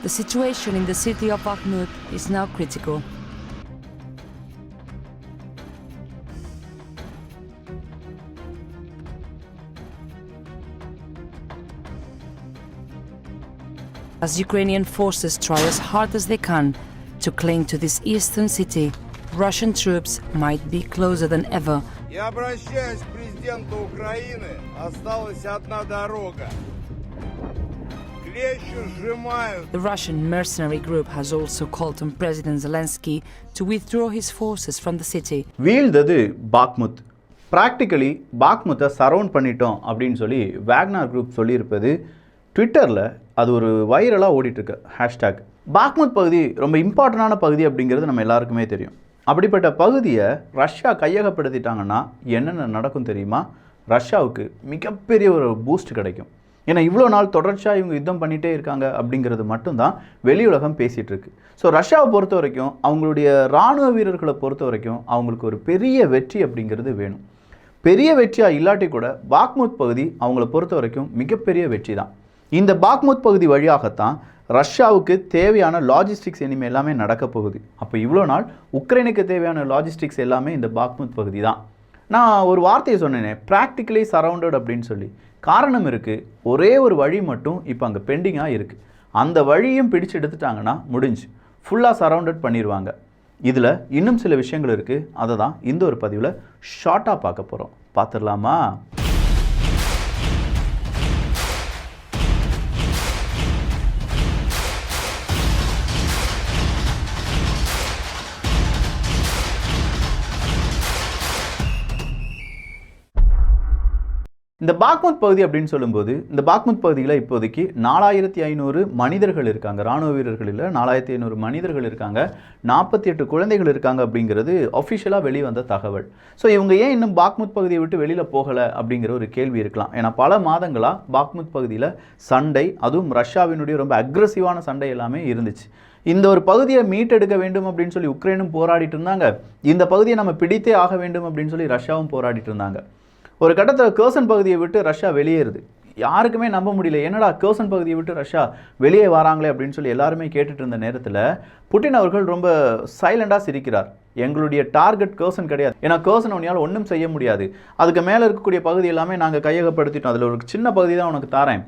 The situation in the city of Bakhmut is now critical. As Ukrainian forces try as hard as they can to cling to this eastern city, Russian troops might be closer than ever. Я обращаюсь к президенту Украины. Осталась одна дорога. Клещи сжимают. The Russian mercenary group has also called on President Zelensky to withdraw his forces from the city. வீழ்ந்தது Bakhmut. Practically பாக்முத்தை surround பண்ணிட்டோம் அப்படின்னு சொல்லி Wagner group சொல்லியிருப்பது ட்விட்டரில் அது ஒரு வைரலாக ஓடிட்டுருக்கு ஹேஷ்டேக். பாக்முத் பகுதி ரொம்ப இம்பார்ட்டண்டான பகுதி அப்படிங்கிறது நம்ம எல்லாருக்குமே தெரியும். அப்படிப்பட்ட பகுதியை ரஷ்யா கையகப்படுத்திட்டாங்கன்னா என்னென்ன நடக்கும் தெரியுமா? ரஷ்யாவுக்கு மிகப்பெரிய ஒரு பூஸ்ட் கிடைக்கும். ஏன்னா இவ்வளோ நாள் தொடர்ச்சியாக இவங்க யுத்தம் பண்ணிகிட்டே இருக்காங்க அப்படிங்கிறது மட்டும்தான் வெளியுலகம் பேசிகிட்டு இருக்கு. ஸோ ரஷ்யாவை பொறுத்த வரைக்கும் அவங்களுடைய இராணுவ வீரர்களை பொறுத்த வரைக்கும் அவங்களுக்கு ஒரு பெரிய வெற்றி அப்படிங்கிறது வேணும். பெரிய வெற்றியாக இல்லாட்டி கூட பாக்முத் பகுதி அவங்கள பொறுத்த வரைக்கும் மிகப்பெரிய வெற்றி தான். இந்த பாக்முத் பகுதி வழியாகத்தான் ரஷ்யாவுக்கு தேவையான லாஜிஸ்டிக்ஸ் இனிமேல் எல்லாமே நடக்க போகுது. அப்போ இவ்வளோ நாள் உக்ரைனுக்கு தேவையான லாஜிஸ்டிக்ஸ் எல்லாமே இந்த பாக்முத் பகுதி தான். நான் ஒரு வார்த்தையை சொன்னேனே, ப்ராக்டிக்கலி சரவுண்டட் அப்படின்னு சொல்லி. காரணம் இருக்குது, ஒரே ஒரு வழி மட்டும் இப்போ அங்கே பெண்டிங்காக இருக்குது. அந்த வழியும் பிடிச்சு எடுத்துட்டாங்கன்னா முடிஞ்சு ஃபுல்லாக சரவுண்டட் பண்ணிடுவாங்க. இதில் இன்னும் சில விஷயங்கள் இருக்குது, அதை தான் இந்த ஒரு பதிவில் ஷார்ட்டாக பார்க்க போகிறோம். பார்த்துடலாமா? இந்த பாக்முத் பகுதி அப்படின்னு சொல்லும்போது, இந்த பாக்முத் பகுதியில் இப்போதைக்கு 4500 மனிதர்கள் இருக்காங்க. இராணுவ வீரர்கள் இல்லை, 4500 மனிதர்கள் இருக்காங்க, 48 குழந்தைகள் இருக்காங்க அப்படிங்கிறது அஃபிஷியலாக வெளிவந்த தகவல். ஸோ இவங்க ஏன் இன்னும் பாக்முத் பகுதியை விட்டு வெளியில் போகலை அப்படிங்கிற ஒரு கேள்வி இருக்கலாம். ஏன்னா பல மாதங்களாக பாக்முத் பகுதியில் சண்டை, அதுவும் ரஷ்யாவினுடைய ரொம்ப அக்ரெசிவான சண்டை எல்லாமே இருந்துச்சு. இந்த ஒரு பகுதியை மீட்டெடுக்க வேண்டும் அப்படின்னு சொல்லி உக்ரைனும் போராடிட்டு இருந்தாங்க. இந்த பகுதியை நம்ம பிடித்தே ஆக வேண்டும் அப்படின்னு சொல்லி ரஷ்யாவும் போராடிட்டு இருந்தாங்க. ஒரு கட்டத்தில் கர்சன் பகுதியை விட்டு ரஷ்யா வெளியேறுது. யாருக்குமே நம்ப முடியல, என்னடா கர்சன் பகுதியை விட்டு ரஷ்யா வெளியே வராங்களே அப்படின்னு சொல்லி எல்லாருமே கேட்டுட்டு இருந்த நேரத்தில் புட்டின் அவர்கள் ரொம்ப சைலண்டாக சிரிக்கிறார். எங்களுடைய டார்கெட் கர்சன் கிடையாது, ஏன்னா கர்சன் உன்னால் ஒன்றும் செய்ய முடியாது, அதுக்கு மேலே இருக்கக்கூடிய பகுதி எல்லாமே நாங்கள் கையகப்படுத்திட்டோம், அதில் ஒரு சின்ன பகுதி தான் உனக்கு தாரேன்,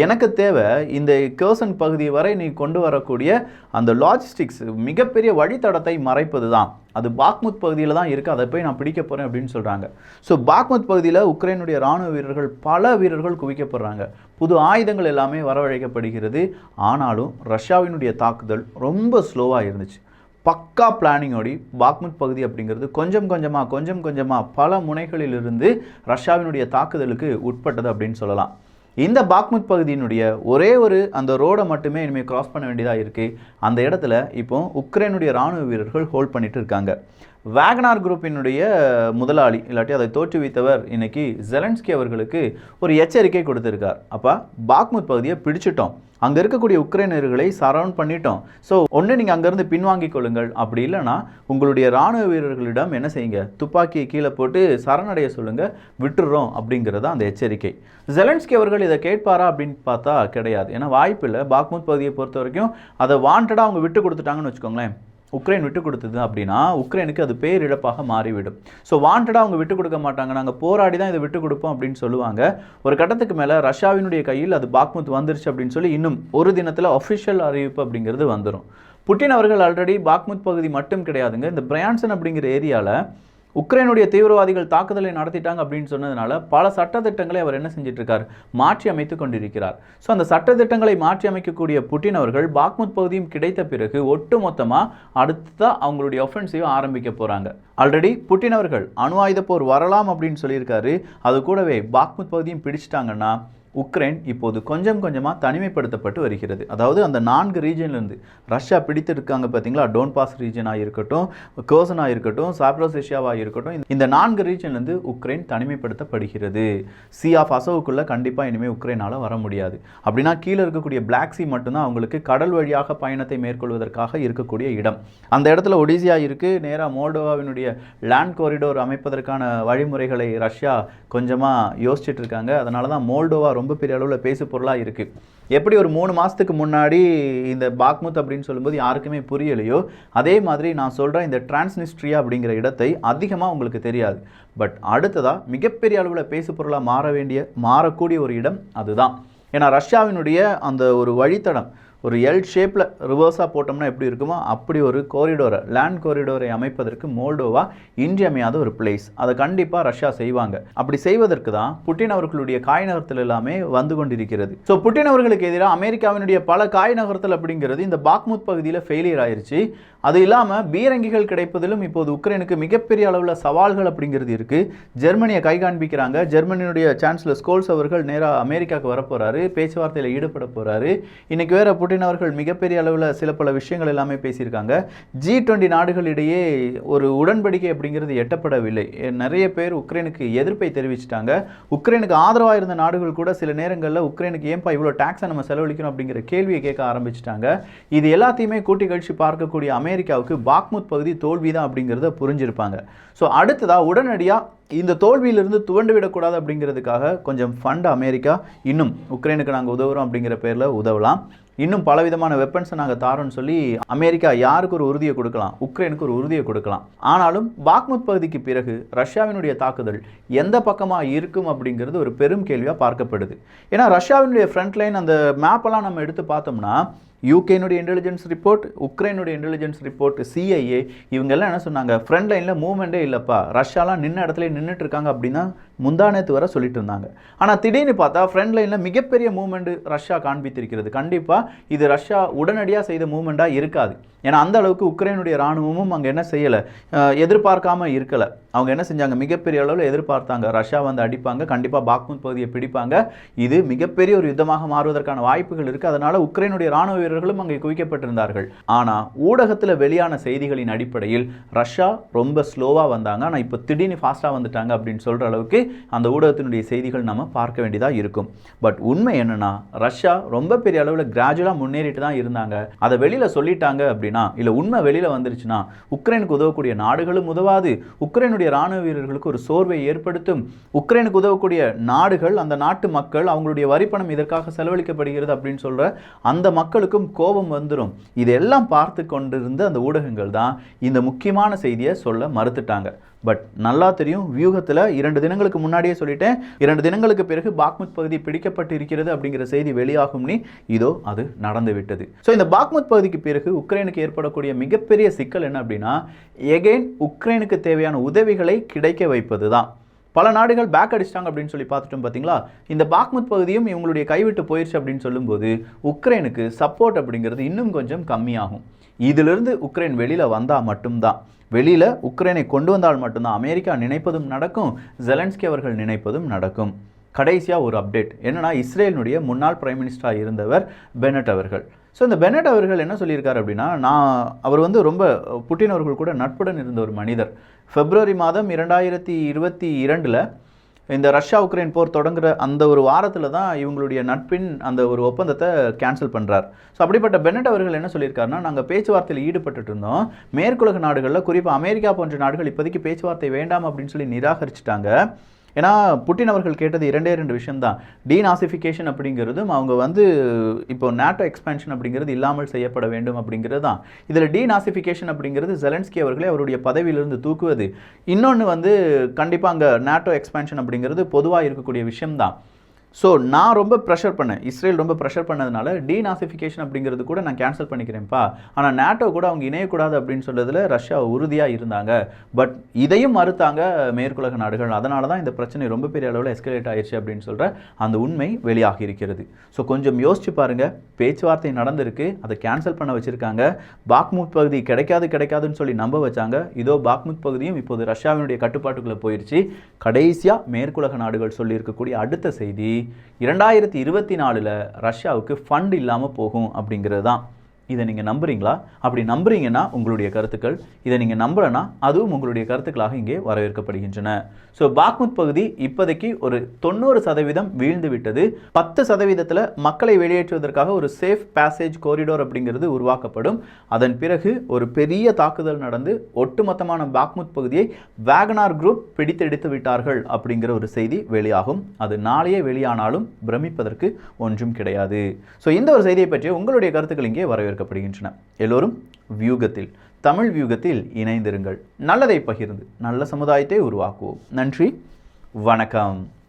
எனக்கு தேவை இந்த கர்சன் பகுதி வரை நீ கொண்டு வரக்கூடிய அந்த லாஜிஸ்டிக்ஸ் மிகப்பெரிய வழித்தடத்தை மறைப்பது தான், அது பாக்முத் பகுதியில் தான் இருக்குது, அதை போய் நான் பிடிக்க போகிறேன் அப்படின்னு சொல்கிறாங்க. ஸோ பாக்முத் பகுதியில் உக்ரைனுடைய இராணுவ வீரர்கள் பல வீரர்கள் குவிக்கப்படுறாங்க, புது ஆயுதங்கள் எல்லாமே வரவழைக்கப்படுகிறது. ஆனாலும் ரஷ்யாவினுடைய தாக்குதல் ரொம்ப ஸ்லோவாக இருந்துச்சு. பக்கா பிளானிங்கோடி பாக்முத் பகுதி அப்படிங்கிறது கொஞ்சம் கொஞ்சமாக பல முனைகளிலிருந்து ரஷ்யாவினுடைய தாக்குதலுக்கு உட்பட்டது அப்படின்னு சொல்லலாம். இந்த பாக்முத் பகுதியினுடைய ஒரே ஒரு அந்த ரோடை மட்டுமே இனிமேல் கிராஸ் பண்ண வேண்டியதாக இருக்குது. அந்த இடத்துல இப்போ உக்ரைனுடைய இராணுவ வீரர்கள் ஹோல்ட் பண்ணிட்டு இருக்காங்க. வேக்னர் குரூப்பினுடைய முதலாளி இல்லாட்டி அதை தோற்றுவித்தவர் இன்னைக்கு ஜெலன்ஸ்கி அவர்களுக்கு ஒரு எச்சரிக்கை கொடுத்துருக்கார். அப்போ பாக்முத் பகுதியை பிடிச்சிட்டோம், அங்கே இருக்கக்கூடிய உக்ரைனர்களை சரவுண்ட் பண்ணிட்டோம், ஸோ ஒன்று நீங்கள் அங்கேருந்து பின்வாங்கிக் கொள்ளுங்கள், அப்படி இல்லைனா உங்களுடைய இராணுவ வீரர்களிடம் என்ன செய்யுங்க, துப்பாக்கியை கீழே போட்டு சரணடைய சொல்லுங்கள், விட்டுறோம் அப்படிங்கிறத அந்த எச்சரிக்கை. ஜெலன்ஸ்கி அவர்கள் இதை கேட்பாரா அப்படின்னு பார்த்தா கிடையாது. ஏன்னா வாய்ப்பு இல்லை. பாக்முத் பகுதியை பொறுத்த வரைக்கும் அதை வாண்டடாக அவங்க விட்டு கொடுத்துட்டாங்கன்னு வச்சுக்கோங்களேன், உக்ரைன் விட்டு கொடுத்தது அப்படின்னா உக்ரைனுக்கு அது பேரிழப்பாக மாறிவிடும். ஸோ வாண்டடாக அவங்க விட்டு கொடுக்க மாட்டாங்க, நாங்கள் போராடி தான் இதை விட்டு கொடுப்போம் அப்படின்னு சொல்லுவாங்க. ஒரு கட்டத்துக்கு மேலே ரஷ்யாவினுடைய கையில் அது பாக்முத் வந்துருச்சு அப்படின்னு சொல்லி இன்னும் ஒரு தினத்தில் அஃபிஷியல் அறிவிப்பு அப்படிங்கிறது வந்துடும். புட்டின் அவர்கள் ஆல்ரெடி பாக்முத் பகுதி மட்டும் கிடையாதுங்க, இந்த பிரான்சன் அப்படிங்கிற ஏரியாவில் உக்ரைனுடைய தீவிரவாதிகள் தாக்குதலை நடத்திட்டாங்க அப்படின்னு சொன்னதுனால பல சட்டத்திட்டங்களை அவர் என்ன செஞ்சிட்ருக்கார், மாற்றி அமைத்து கொண்டிருக்கிறார். ஸோ அந்த சட்டத்திட்டங்களை மாற்றி அமைக்கக்கூடிய புட்டின் அவர்கள் பாக்முத் பகுதியும் கிடைத்த பிறகு ஒட்டு மொத்தமாக அடுத்ததான் அவங்களுடைய ஒஃபென்சிவை ஆரம்பிக்க போகிறாங்க. ஆல்ரெடி புட்டின் அவர்கள் அணு ஆயுத போர் வரலாம் அப்படின்னு சொல்லியிருக்காரு. அது கூடவே பாக்முத் பகுதியும் பிடிச்சிட்டாங்கன்னா உக்ரைன் இப்போது கொஞ்சம் கொஞ்சமாக தனிமைப்படுத்தப்பட்டு வருகிறது. அதாவது அந்த 4 ரீஜன்லேருந்து ரஷ்யா பிடித்திருக்காங்க பார்த்தீங்களா, டோன்பாஸ் ரீஜனாக இருக்கட்டும், கர்சனாக இருக்கட்டும், சாப்ரோசேஷியாவாக இருக்கட்டும், இந்த 4 ரீஜன்லேருந்து உக்ரைன் தனிமைப்படுத்தப்படுகிறது. சி ஆஃப் அசோவுக்குள்ளே கண்டிப்பாக இனிமேல் உக்ரைனால் வர முடியாது. அப்படின்னா கீழே இருக்கக்கூடிய பிளாக் சி மட்டும்தான் அவங்களுக்கு கடல் வழியாக பயணத்தை மேற்கொள்வதற்காக இருக்கக்கூடிய இடம். அந்த இடத்துல ஒடிசியா இருக்குது. நேராக மோல்டோவாவினுடைய லேண்ட் காரிடோர் அமைப்பதற்கான வழிமுறைகளை ரஷ்யா கொஞ்சமாக யோசிச்சுட்டு இருக்காங்க. அதனால தான் மோல்டோவா ரொம்ப பெரிய அளவில் பேசு பொருளாக இருக்குது. எப்படி ஒரு 3 மாதத்துக்கு முன்னாடி இந்த பாக்முத் அப்படின்னு சொல்லும்போது யாருக்குமே புரியலையோ, அதே மாதிரி நான் சொல்கிறேன் இந்த டிரான்ஸ்னிஸ்ட்ரியா அப்படிங்கிற இடத்தை அதிகமாக உங்களுக்கு தெரியாது. பட் அடுத்ததாக மிகப்பெரிய அளவில் பேசுபொருளாக மாறக்கூடிய ஒரு இடம் அதுதான். ஏன்னா ரஷ்யாவினுடைய அந்த ஒரு வழித்தடம் ஒரு எல் ஷேப்பில் ரிவர்ஸாக போட்டோம்னா எப்படி இருக்குமோ அப்படி ஒரு கோரிடோரை, லேண்ட் கோரிடோரை அமைப்பதற்கு மோல்டோவா இன்றியமையாத ஒரு பிளேஸ். அதை கண்டிப்பாக ரஷ்யா செய்வாங்க. அப்படி செய்வதற்கு தான் புட்டின் அவர்களுடைய காய் நகர்த்தல் எல்லாமே வந்து கொண்டிருக்கிறது. ஸோ புட்டின் அவர்களுக்கு எதிராக அமெரிக்காவினுடைய பல காய் நகர்த்தல் அப்படிங்கிறது இந்த பாக்முத் பகுதியில் ஃபெயிலியர் ஆயிடுச்சு. அது இல்லாமல் பீரங்கிகள் கிடைப்பதிலும் இப்போது உக்ரைனுக்கு மிகப்பெரிய அளவில் சவால்கள் அப்படிங்கிறது இருக்குது. ஜெர்மனியை கை காண்பிக்கிறாங்க. ஜெர்மனியுடைய சான்சலர் ஸ்கோல்ஸ் அவர்கள் நேராக அமெரிக்காவுக்கு வரப்போகிறாரு, பேச்சுவார்த்தையில் ஈடுபட போகிறாரு. இன்னைக்கு வேற புட்டின் அவர்கள் மிகப்பெரிய அளவில் சில பல விஷயங்கள் எல்லாமே பேசியிருக்காங்க. G20 நாடுகளிடையே ஒரு உடன்படிக்கை அப்படிங்கிறது எட்டப்படவில்லை. நிறைய பேர் உக்ரைனுக்கு எதிர்ப்பை தெரிவிச்சிட்டாங்க. உக்ரைனுக்கு ஆதரவாக இருந்த நாடுகள் கூட சில நேரங்களில் உக்ரைனுக்கு ஏன்பா இவ்வளோ டாக்ஸை நம்ம செலவழிக்கணும் அப்படிங்கிற கேள்வியை கேட்க ஆரம்பிச்சிட்டாங்க. இது எல்லாத்தையுமே கூட்டி கழிச்சு பார்க்கக்கூடிய அமெரிக்காவுக்கு பாக்முத் பகுதி தோல்விதான் அப்படிங்கிறத புரிஞ்சிருப்பாங்க. ஸோ அடுத்ததாக உடனடியாக இந்த தோல்வியிலிருந்து துவண்டு விடக்கூடாது அப்படிங்கிறதுக்காக கொஞ்சம் ஃபண்ட் அமெரிக்கா இன்னும் உக்ரைனுக்கு நாங்கள் உதவுறோம் அப்படிங்கிற பேரில் உதவலாம். இன்னும் பலவிதமான வெப்பன்ஸை நாங்கள் தாரோன்னு சொல்லி அமெரிக்கா யாருக்கு ஒரு உறுதியை கொடுக்கலாம், உக்ரைனுக்கு ஒரு உறுதியை கொடுக்கலாம். ஆனாலும் பாக்முத் பகுதிக்கு பிறகு ரஷ்யாவினுடைய தாக்குதல் எந்த பக்கமாக இருக்கும் அப்படிங்கிறது ஒரு பெரும் கேள்வியாக பார்க்கப்படுது. ஏன்னா ரஷ்யாவினுடைய ஃப்ரண்ட் லைன் அந்த மேப்பெல்லாம் நம்ம எடுத்து பார்த்தோம்னா யூகேனுடைய இன்டெலிஜென்ஸ் ரிப்போர்ட், உக்ரைனுடைய இன்டெலிஜென்ஸ் ரிப்போர்ட், CIA இவங்கெல்லாம் என்ன சொன்னாங்க, ஃப்ரண்ட் லைனில் மூவ்மெண்ட்டே இல்லைப்பா, ரஷ்யாலாம் நின்ன இடத்துல நின்றுட்டு இருக்காங்க அப்படின்னா முந்தானத்து வர சொல்லிட்டு இருந்தாங்க. ஆனால் திடீர்னு பார்த்தா ஃப்ரண்ட் லைனில் மிகப்பெரிய மூவ்மெண்ட் ரஷ்யா காண்பித்திருக்கிறது. கண்டிப்பாக இது ரஷ்யா உடனடியாக செய்த மூவ்மெண்ட்டாக இருக்காது. ஏன்னா அந்த அளவுக்கு உக்ரைனுடைய இராணுவமும் அங்கே என்ன செய்யலை, எதிர்பார்க்காம இருக்கலை. அவங்க என்ன செஞ்சாங்க, மிகப்பெரிய அளவில் எதிர்பார்த்தாங்க ரஷ்யா வந்து அடிப்பாங்க, கண்டிப்பாக பாக்முத் பகுதியை பிடிப்பாங்க, இது மிகப்பெரிய ஒரு யுத்தமாக மாறுவதற்கான வாய்ப்புகள் இருக்குது. அதனால் உக்ரைனுடைய இராணுவ வீரர்களும் அங்கே குவிக்கப்பட்டிருந்தார்கள். ஆனால் ஊடகத்தில் வெளியான செய்திகளின் அடிப்படையில் ரஷ்யா ரொம்ப ஸ்லோவாக வந்தாங்க, ஆனால் இப்போ திடீர்னு ஃபாஸ்ட்டாக வந்துட்டாங்க அப்படின்னு சொல்கிற அளவுக்கு அந்த ஊடகத்தினுடைய செய்திகள் நம்ம பார்க்க வேண்டியதாக இருக்கும். பட் உண்மை என்னன்னா ரஷ்யா ரொம்ப பெரிய அளவில் கிராஜுவலாக முன்னேறிட்டு தான் இருந்தாங்க. அதை வெளியில் சொல்லிட்டாங்க அப்படின்னா, இல்லை உண்மை வெளியில் வந்துருச்சுன்னா உக்ரைனுக்கு உதவக்கூடிய நாடுகளும் உதவாது, உக்ரைனுடைய இராணுவ வீரர்களுக்கு ஒரு சோர்வை ஏற்படுத்தும். உக்ரைனுக்கு உதவக்கூடிய நாடுகள், அந்த நாட்டு மக்கள், அவங்களுடைய வரிப்பணம் இதற்காக செலவழிக்கப்படுகிறது அப்படின்னு சொல்கிற அந்த மக்களுக்கும் கோபம் வந்துடும். இதெல்லாம் பார்த்து கொண்டிருந்த அந்த ஊடகங்கள் தான் இந்த முக்கியமான செய்தியை சொல்ல மறுத்துட்டாங்க. பட் நல்லா தெரியும், வியூகத்தில் 2 தினங்களுக்கு முன்னாடியே சொல்லிட்டேன், 2 தினங்களுக்கு பிறகு பாக்முத் பகுதி பிடிக்கப்பட்டு இருக்கிறது அப்படிங்கிற செய்தி வெளியாகும்னு இதோ அது நடந்து விட்டது. ஸோ இந்த பாக்முத் பகுதிக்கு பிறகு உக்ரைனுக்கு ஏற்படக்கூடிய மிகப்பெரிய சிக்கல் என்ன அப்படின்னா, எகைன் உக்ரைனுக்கு தேவையான உதவிகளை கிடைக்க வைப்பது தான். பல நாடுகள் பேக் அடிச்சிட்டாங்க அப்படின்னு சொல்லி பார்த்துட்டோம் பார்த்தீங்களா. இந்த பாக்முத் பகுதியும் இவங்களுடைய கைவிட்டு போயிடுச்சு அப்படின்னு சொல்லும்போது உக்ரைனுக்கு சப்போர்ட் அப்படிங்கிறது இன்னும் கொஞ்சம் கம்மியாகும். இதிலிருந்து உக்ரைன் வெளியில் வந்தால் மட்டும்தான், வெளியில் உக்ரைனை கொண்டு வந்தால் மட்டும்தான் அமெரிக்கா நினைப்பதும் நடக்கும், ஜெலன்ஸ்கி அவர்கள் நினைப்பதும் நடக்கும். கடைசியாக ஒரு அப்டேட் என்னன்னா, இஸ்ரேலினுடைய முன்னாள் பிரைம் மினிஸ்டராக இருந்தவர் பெனட் அவர்கள். ஸோ இந்த பெனட் அவர்கள் என்ன சொல்லியிருக்காரு அப்படின்னா, அவர் வந்து ரொம்ப புட்டின் அவர்கள் கூட நட்புடன் இருந்த ஒரு மனிதர். February மாதம் 2022 இந்த ரஷ்யா உக்ரைன் போர் தொடங்குற அந்த ஒரு வாரத்தில் தான் இவங்களுடைய நட்பின் அந்த ஒரு ஒப்பந்தத்தை கேன்சல் பண்ணுறார். ஸோ அப்படிப்பட்ட பெனட் அவர்கள் என்ன சொல்லியிருக்காருன்னா, நாங்கள் பேச்சுவார்த்தையில் ஈடுபட்டு இருந்தோம், மேற்குலக நாடுகளில் குறிப்பாக அமெரிக்கா போன்ற நாடுகள் இப்போதைக்கு பேச்சுவார்த்தை வேண்டாம் அப்படின்னு சொல்லி நிராகரிச்சிட்டாங்க. ஏன்னா புட்டின் அவர்கள் கேட்டது 2 விஷயம்தான். டீநாசிஃபிகேஷன் அப்படிங்கிறதும் அவங்க வந்து இப்போ நேட்டோ எக்ஸ்பேன்ஷன் அப்படிங்கிறது இல்லாமல் செய்யப்பட வேண்டும் அப்படிங்கிறது தான். இதில் டீநாசிஃபிகேஷன் அப்படிங்கிறது ஜெலன்ஸ்கி அவர்களே அவருடைய பதவியிலிருந்து தூக்குவது. இன்னொன்று வந்து கண்டிப்பாக அங்கே நேட்டோ எக்ஸ்பேன்ஷன் அப்படிங்கிறது பொதுவாக இருக்கக்கூடிய விஷயம்தான். ஸோ நான் ரொம்ப ப்ரெஷர் பண்ணேன், இஸ்ரேல் ரொம்ப ப்ரெஷர் பண்ணதுனால டீநாசிஃபிகேஷன் அப்படிங்கிறது கூட நான் கேன்சல் பண்ணிக்கிறேன்ப்பா, ஆனால் நேட்டோ கூட அவங்க இணையக்கூடாது அப்படின்னு சொல்றதுல ரஷ்யா உறுதியாக இருந்தாங்க. பட் இதையும் மறுத்தாங்க மேற்குலக நாடுகள். அதனால தான் இந்த பிரச்சனை ரொம்ப பெரிய அளவில் எஸ்கலேட் ஆயிடுச்சு அப்படின்னு சொல்கிற அந்த உண்மை வெளியாகி இருக்கிறது. ஸோ கொஞ்சம் யோசிச்சு பாருங்கள், பேச்சுவார்த்தை நடந்திருக்கு, அதை கேன்சல் பண்ண வச்சுருக்காங்க. பாக்முத் பகுதி கிடைக்காதுன்னு சொல்லி நம்ப வச்சாங்க. இதோ பாக்முத் பகுதியும் இப்போது ரஷ்யாவினுடைய கட்டுப்பாட்டுக்குள்ளே போயிடுச்சு. கடைசியாக மேற்குலக நாடுகள் சொல்லியிருக்கக்கூடிய அடுத்த செய்தி, 2024 ரஷ்யாவுக்கு ஃபண்ட் இல்லாமல் போகும் அப்படிங்கிறது தான். இதை நீங்கள் நம்புறீங்களா? அப்படி நம்புறீங்கன்னா உங்களுடைய கருத்துக்கள், இதை நீங்கள் நம்பலனா அதுவும் உங்களுடைய கருத்துக்களாக இங்கே வரவேற்கப்படுகின்றன. ஸோ பாக்முத் பகுதி இப்போதைக்கு ஒரு 90% வீழ்ந்து விட்டது. 10% மக்களை வெளியேற்றுவதற்காக ஒரு சேஃப் பேசேஜ் கோரிடோர் அப்படிங்கிறது உருவாக்கப்படும். அதன் பிறகு ஒரு பெரிய தாக்குதல் நடந்து ஒட்டுமொத்தமான பாக்முத் பகுதியை வேகனார் குரூப் பிடித்தெடுத்து விட்டார்கள் அப்படிங்கிற ஒரு செய்தி வெளியாகும். அது நாளையே வெளியானாலும் பிரமிப்பதற்கு ஒன்றும் கிடையாது. ஸோ இந்த ஒரு செய்தியை பற்றிய உங்களுடைய கருத்துக்கள் இங்கே வரவேற்கப்படுகின்றன. எல்லோரும் வியூகத்தில், தமிழ் வியூகத்தில் இணைந்திருங்கள். நல்லதை பகிர்ந்து நல்ல சமுதாயத்தை உருவாக்குவோம். நன்றி, வணக்கம்.